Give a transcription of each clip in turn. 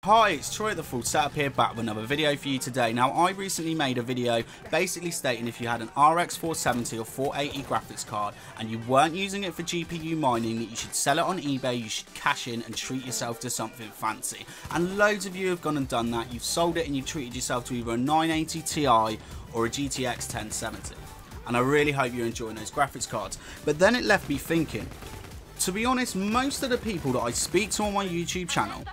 Hi, it's Troy at the Full Setup here, back with another video for you today. Now, I recently made a video basically stating if you had an RX 470 or 480 graphics card and you weren't using it for GPU mining, that you should sell it on eBay, you should cash in and treat yourself to something fancy. And loads of you have gone and done that. You've sold it and you've treated yourself to either a 980 Ti or a GTX 1070. And I really hope you're enjoying those graphics cards. But then it left me thinking, to be honest, most of the people that I speak to on my YouTube channel,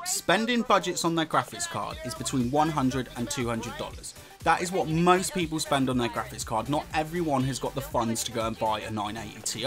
spending budgets on their graphics card is between $100 and $200. That is what most people spend on their graphics card. Not everyone has got the funds to go and buy a 980 Ti.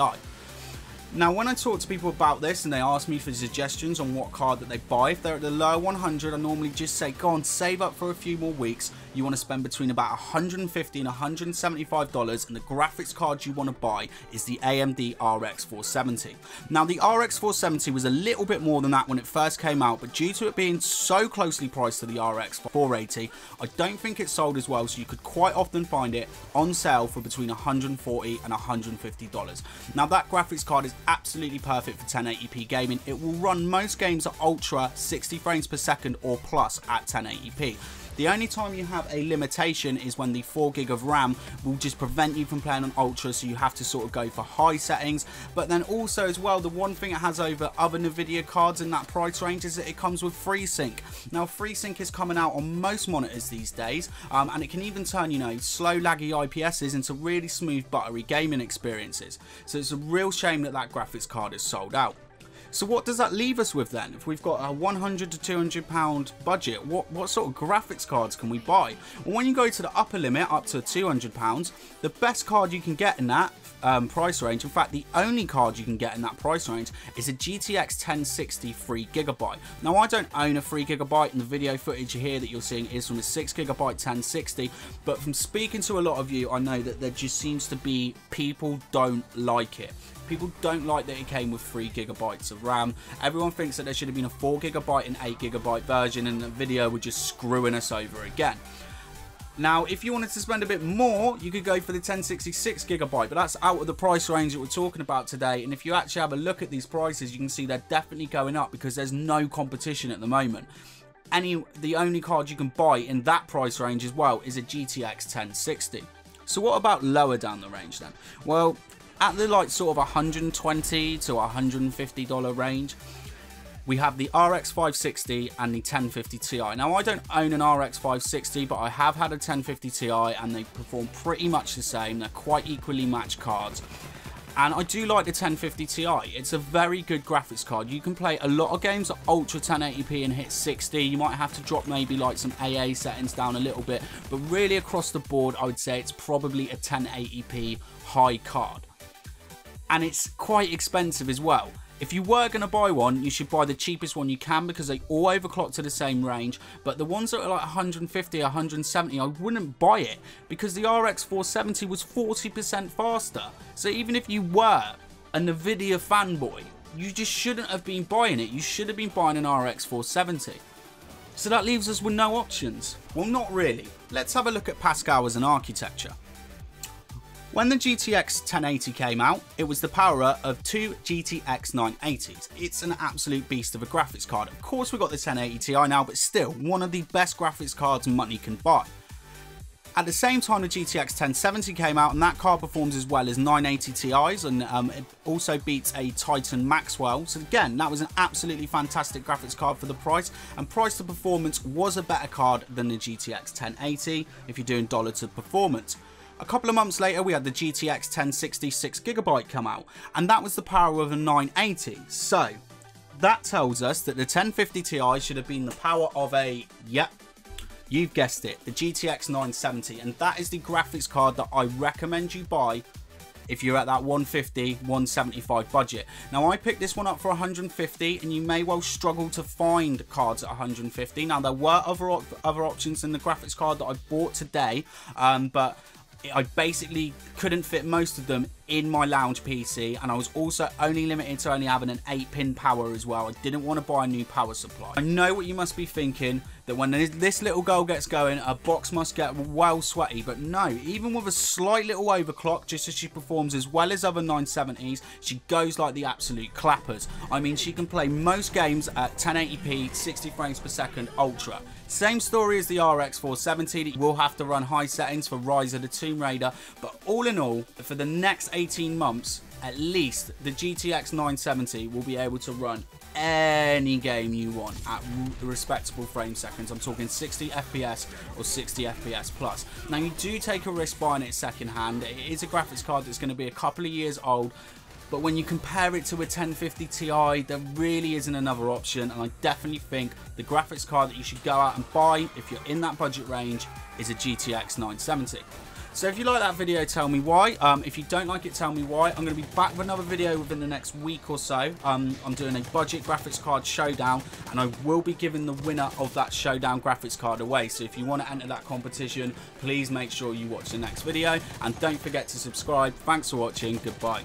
Now, when I talk to people about this and they ask me for suggestions on what card that they buy, if they're at the lower 100, I normally just say, go on, save up for a few more weeks. You want to spend between about $150 and $175, and the graphics card you want to buy is the AMD RX 470. Now, the RX 470 was a little bit more than that when it first came out, but due to it being so closely priced to the RX 480, I don't think it sold as well, so you could quite often find it on sale for between $140 and $150. Now, that graphics card is absolutely perfect for 1080p gaming. It will run most games at ultra 60 frames per second or plus at 1080p. The only time you have a limitation is when the 4GB of RAM will just prevent you from playing on ultra, so you have to sort of go for high settings. But then also as well, the one thing it has over other Nvidia cards in that price range is that it comes with FreeSync. Now, FreeSync is coming out on most monitors these days, and it can even turn, you know, slow laggy IPSs into really smooth buttery gaming experiences. So it's a real shame that that graphics card is sold out. So what does that leave us with then? If we've got a £100 to £200 budget, what sort of graphics cards can we buy? Well, when you go to the upper limit, up to £200, the best card you can get in that price range, in fact the only card you can get in that price range, is a GTX 1060 3GB. Now, I don't own a 3GB, and the video footage here that you're seeing is from a 6GB 1060, but from speaking to a lot of you, I know that there just seems to be people don't like it. People don't like that it came with 3GB of RAM. Everyone thinks that there should have been a 4GB and 8GB version, and the video were just screwing us over again. Now, if you wanted to spend a bit more, you could go for the 1066GB, but that's out of the price range that we're talking about today. And if you actually have a look at these prices, you can see they're definitely going up because there's no competition at the moment. The only card you can buy in that price range as well is a GTX 1060. So what about lower down the range then? Well, at the sort of $120 to $150 range, we have the RX 560 and the 1050 Ti. Now, I don't own an RX 560, but I have had a 1050 Ti and they perform pretty much the same. They're quite equally matched cards. And I do like the 1050 Ti. It's a very good graphics card. You can play a lot of games at ultra 1080p and hit 60. You might have to drop maybe like some AA settings down a little bit, but really across the board, I would say it's probably a 1080p high card. And it's quite expensive as well. If you were going to buy one, you should buy the cheapest one you can because they all overclock to the same range. But the ones that are like 150, 170, I wouldn't buy it because the RX 470 was 40% faster. So even if you were a Nvidia fanboy, you just shouldn't have been buying it. You should have been buying an RX 470. So that leaves us with no options. Well, not really. Let's have a look at Pascal as an architecture. When the GTX 1080 came out, it was the power of two GTX 980s. It's an absolute beast of a graphics card. Of course, we've got the 1080 Ti now, but still one of the best graphics cards money can buy. At the same time, the GTX 1070 came out, and that card performs as well as 980 Ti's, and it also beats a Titan Maxwell. So again, that was an absolutely fantastic graphics card for the price, and price to performance was a better card than the GTX 1080 if you're doing dollar to performance. A couple of months later, we had the GTX 1060 6GB come out, and that was the power of a 980. So that tells us that the 1050 Ti should have been the power of a, yep, you've guessed it, the GTX 970, and that is the graphics card that I recommend you buy if you're at that 150, 175 budget. Now, I picked this one up for 150, and you may well struggle to find cards at 150. Now, there were other options in the graphics card that I bought today, but I basically couldn't fit most of them in my lounge PC, and I was also only limited to only having an 8-pin power as well. I didn't want to buy a new power supply. I know what you must be thinking, that when this little girl gets going, a box must get well sweaty, but no, even with a slight little overclock, just as she performs as well as other 970s, she goes like the absolute clappers. I mean, she can play most games at 1080p, 60 frames per second, ultra. Same story as the RX 470, that you will have to run high settings for Rise of the Tomb Raider, but all in all, for the next 18 months, at least the GTX 970 will be able to run any game you want at respectable frame seconds. I'm talking 60 FPS or 60 FPS plus. Now, you do take a risk buying it second hand. It is a graphics card that's going to be a couple of years old, but when you compare it to a 1050 Ti, there really isn't another option, and I definitely think the graphics card that you should go out and buy if you're in that budget range is a GTX 970. So if you like that video, tell me why. If you don't like it, tell me why. I'm going to be back with another video within the next week or so. I'm doing a budget graphics card showdown, and I will be giving the winner of that showdown graphics card away. So if you want to enter that competition, please make sure you watch the next video, and don't forget to subscribe. Thanks for watching. Goodbye.